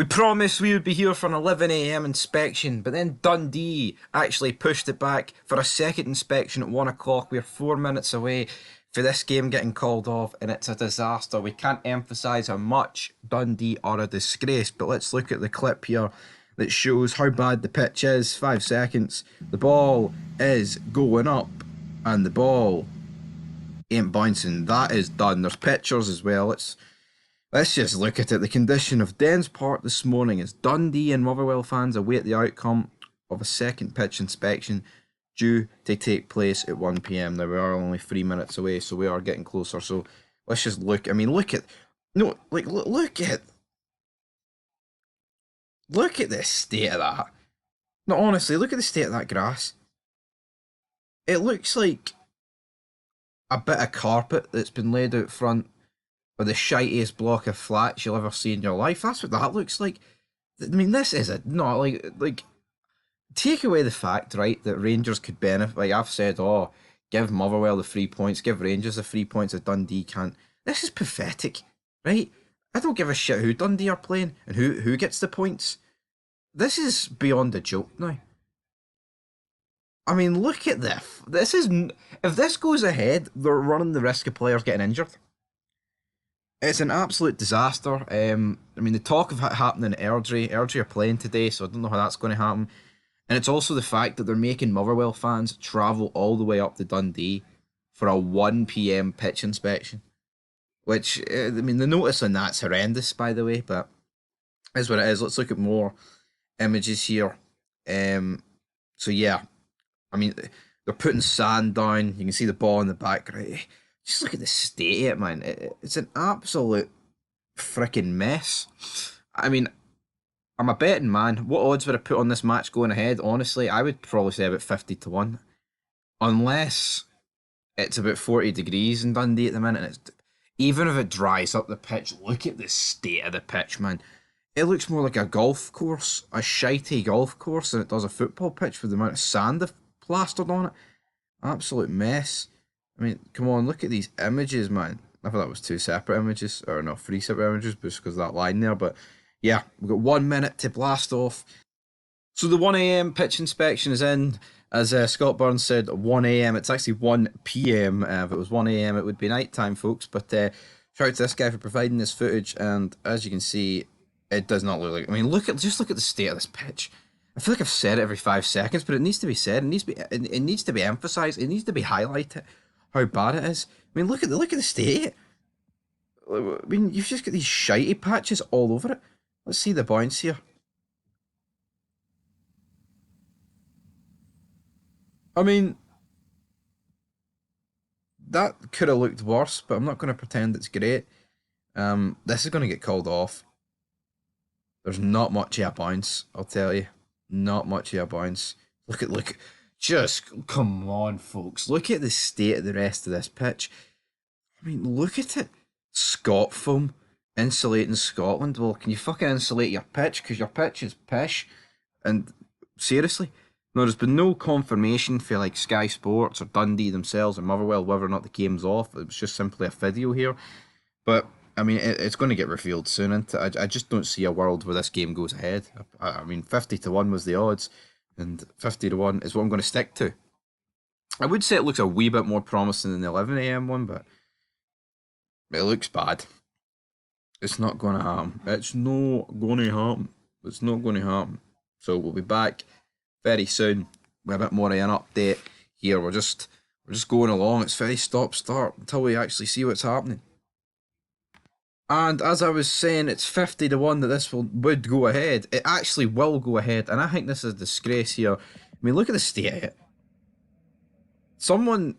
We promised we would be here for an 11 a.m. inspection, but then Dundee actually pushed it back for a second inspection at 1 o'clock. We're 4 minutes away for this game getting called off, and it's a disaster. We can't emphasise how much Dundee are a disgrace, but let's look at the clip here that shows how bad the pitch is. 5 seconds. The ball is going up, and the ball ain't bouncing. That is done. There's pictures as well. Let's just look at it. The condition of Dens Park this morning is Dundee and Motherwell fans await the outcome of a second pitch inspection due to take place at 1 p.m. Now, we are only 3 minutes away, so we are getting closer. So let's just look. I mean, look at the state of that. No, honestly, look at the state of that grass. It looks like a bit of carpet that's been laid out front with the shitiest block of flats you'll ever see in your life. That's what that looks like. I mean, this is a not like take away the fact, right, that Rangers could benefit. Like I've said, oh, give Motherwell the 3 points, give Rangers the 3 points that Dundee can't. This is pathetic, right? I don't give a shit who Dundee are playing and who gets the points. This is beyond a joke now. I mean, look at this. If this goes ahead, they're running the risk of players getting injured. It's an absolute disaster. I mean, the talk of it happening at Airdrie are playing today, so I don't know how that's going to happen. And it's also the fact that they're making Motherwell fans travel all the way up to Dundee for a 1 p.m. pitch inspection. Which, I mean, the notice on that's horrendous, by the way, but is what it is. Let's look at more images here. So yeah, I mean, they're putting sand down. You can see the ball in the background. Just look at the state of it, man. It's an absolute freaking mess. I mean, I'm a betting man. What odds would I put on this match going ahead? Honestly, I would probably say about 50-1. Unless it's about 40 degrees in Dundee at the minute. And even if it dries up the pitch, look at the state of the pitch, man. It looks more like a golf course, a shitey golf course, than it does a football pitch with the amount of sand they've plastered on it. Absolute mess. I mean, come on, look at these images, man. I thought that was 2 separate images, or no, 3 separate images, just because of that line there. But yeah, we've got 1 minute to blast off. So the 1 a.m. pitch inspection is in. As Scott Burns said, 1 a.m. It's actually 1 p.m. If it was 1 a.m., it would be night time, folks. But shout out to this guy for providing this footage. And as you can see, it does not look like. I mean, just look at the state of this pitch. I feel like I've said it every 5 seconds, but it needs to be said. It needs to be emphasized. It needs to be highlighted. How bad it is. I mean, look at the state. I mean, you've just got these shitey patches all over it. Let's see the bounce here. I mean, that could have looked worse, but I'm not going to pretend it's great. This is going to get called off. There's not much of a bounce, I'll tell you. Not much of a bounce. Look. Just, come on, folks. Look at the state of the rest of this pitch. I mean, look at it. Scot foam. Insulating Scotland. Well, can you fucking insulate your pitch? Because your pitch is pish. And, seriously. No, there's been no confirmation for, like, Sky Sports or Dundee themselves or Motherwell whether or not the game's off. It was just simply a video here. But, I mean, it's going to get revealed soon. And I just don't see a world where this game goes ahead. I mean, 50-1 was the odds. And 50-1 is what I'm going to stick to. I would say it looks a wee bit more promising than the 11 a.m. one, but it looks bad. It's not going to happen. It's not going to happen. It's not going to happen. So we'll be back very soon with a bit more of an update here. We're just going along. It's very stop-start until we actually see what's happening. And as I was saying, it's 50-1 that this would go ahead. It actually will go ahead, and I think this is a disgrace here. I mean, look at the state of it.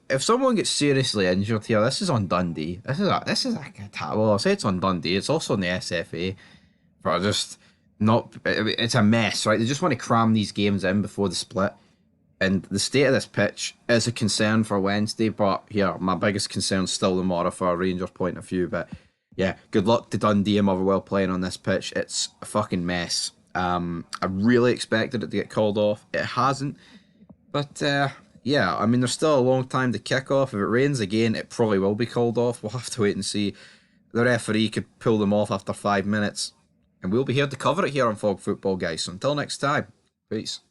If someone gets seriously injured here, this is on Dundee. This is like well, I say it's on Dundee. It's also on the SFA for just not. It's a mess, right? They just want to cram these games in before the split, and the state of this pitch is a concern for Wednesday. But here, my biggest concern is still the Mora for a Rangers point of view, but. Yeah, good luck to Dundee and Motherwell playing on this pitch. It's a fucking mess. I really expected it to get called off. It hasn't. But, yeah, I mean, there's still a long time to kick off. If it rains again, it probably will be called off. We'll have to wait and see. The referee could pull them off after 5 minutes. And we'll be here to cover it here on Fog Football, guys. So until next time, peace.